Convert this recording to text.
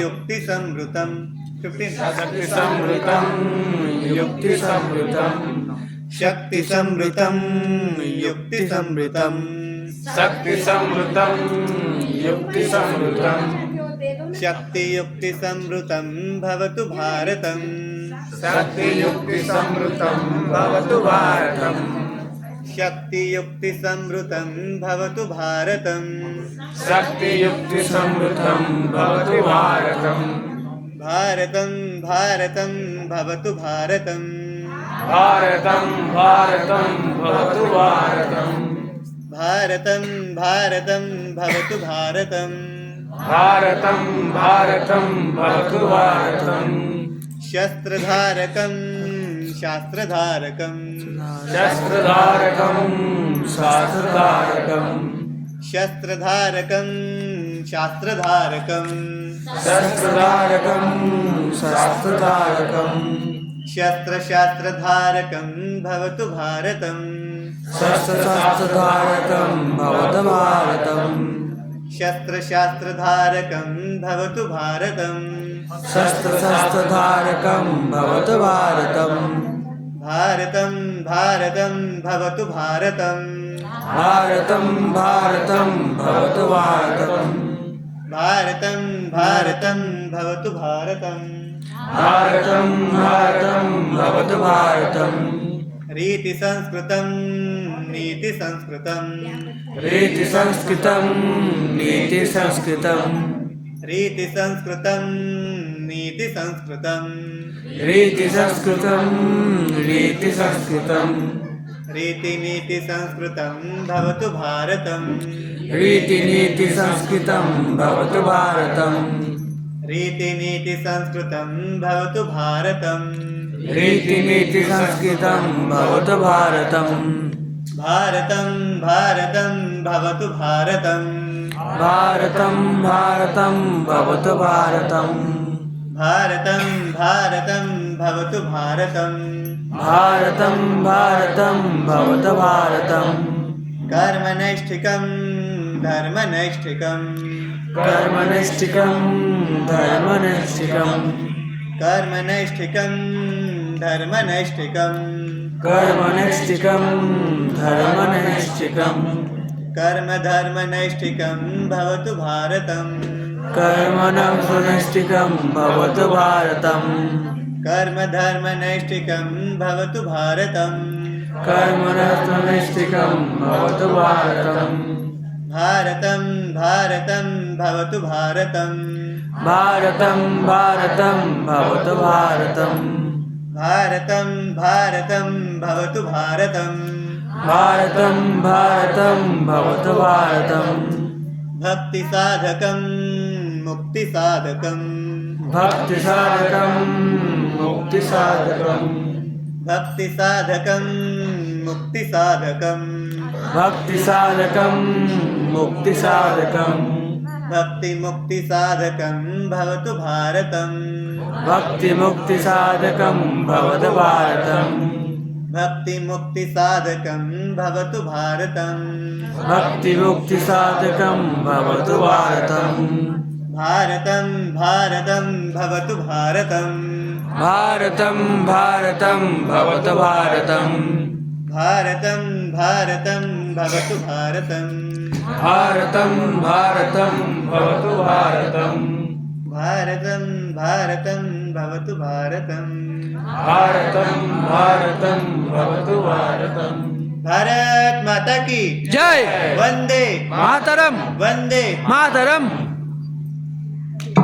युक्तिसंवृतं 15 शक्तिसंवृतं युक्तिसंवृतं शक्तिसंवृतं युक्तिसंवृतं शक्तिसंवृतं युक्तिसंवृतं शक्तियुक्तिसंवृतं भवतु भारतम् शक्तियुक्तिसंवृतं भवतु भारतम् शक्तियुक्तिसंवृतं भवतु भारतम् शक्तियुक्तिसंवृतं भवतु भारतम् भारतं भारतं भवतु भारतम् भारतं भारतं भवतु भारतम् भारतं भारतं भवतु भारतम् भारतं भारतं भवतु भारतम् शस्त्रधारकं शास्त्रधारकं शस्त्रधारकं शास्त्रधारकं शस्त्रधारकं शास्त्रधारकं शस्त्रधारकं शास्त्रधारकं शस्त्रशास्त्रधारकं भवतु भारतम् शस्त्रशास्त्रधारकं भवतु भारतम् शस्त्रशास्त्रधारकं भवतु भारतम् शस्त्रशास्त्रधारकं भवतु भारतम् भारतं भारतं भवतु भारतम् भारतं भारतं भवतु भारतम् भारतं भारतं भवतु भारतम् भारतं भारतं भवतु भारतम् रीतिसंस्कृतं नीतिसंस्कृतं रीतिसंस्कृतं नीतिसंस्कृतं रीतिसंस्कृतं नीतिसंस्कृतं रीतिसंस्कृतं रीतिसंस्कृतं रीतिनीतिसंस्कृतं भवतु भारतम् रीतिनीतिसंस्कृतं भवतु भारतम् रीतिनीतिसंस्कृतं भवतु भारतम् रीतिनीतिसंस्कृतं भवतु भारतम् भारतं भारतं भवतु भारतम् भारतं भारतं भवतु भारतम् भारतं भारतं भवतु भारतम् भारतं भारतं भवतु भारतम् कर्मनैष्ठिकं धर्मनैष्ठिकं कर्मनिष्ठिकं धर्मनिष्ठिकं कर्मनैष्ठिकं धर्मनैष्ठिकं कर्मनिष्ठिकं धर्मनिष्ठिकं कर्मधर्मनैष्ठिकं भवतु भारतम् कर्मणनिष्ठिकं भवतु भारतम् कर्मधर्मनैष्ठिकं भवतु भारतम् कर्मणनिष्ठिकं भवतु भारतम् भारतं भारतं भवतु भारतम् भारतं भारतं भवतु भारतम् भारतं भारतं भवतु भारतम् भारतं भारतं भवतु भारतम् भक्तिसाधकं मुक्तिसाधकं भक्तिसाधकं मुक्तिसाधकं भक्तिसाधकं मुक्तिसाधकं भक्तिसाधकं मुक्तिसाधकं भक्तिमुक्तिसाधकं भवतु भारतम् भक्तिमुक्तिसाधकं भवतु भारतम् भक्तिमुक्तिसाधकं भवतु भारतम् भक्तिमुक्तिसाधकं भवतु भारतम् भारतं भारतं भवतु भारतम् भारतं भारतं भवतु भारतम् भारतं भारतं भवतु भारतम् भारतं भारतं भवतु भारतम् भारतं भारतं भवतु भारतम् भारतं भारतं भवतु भारतम् भारत माता की जय वंदे मातरम वंदे मातरम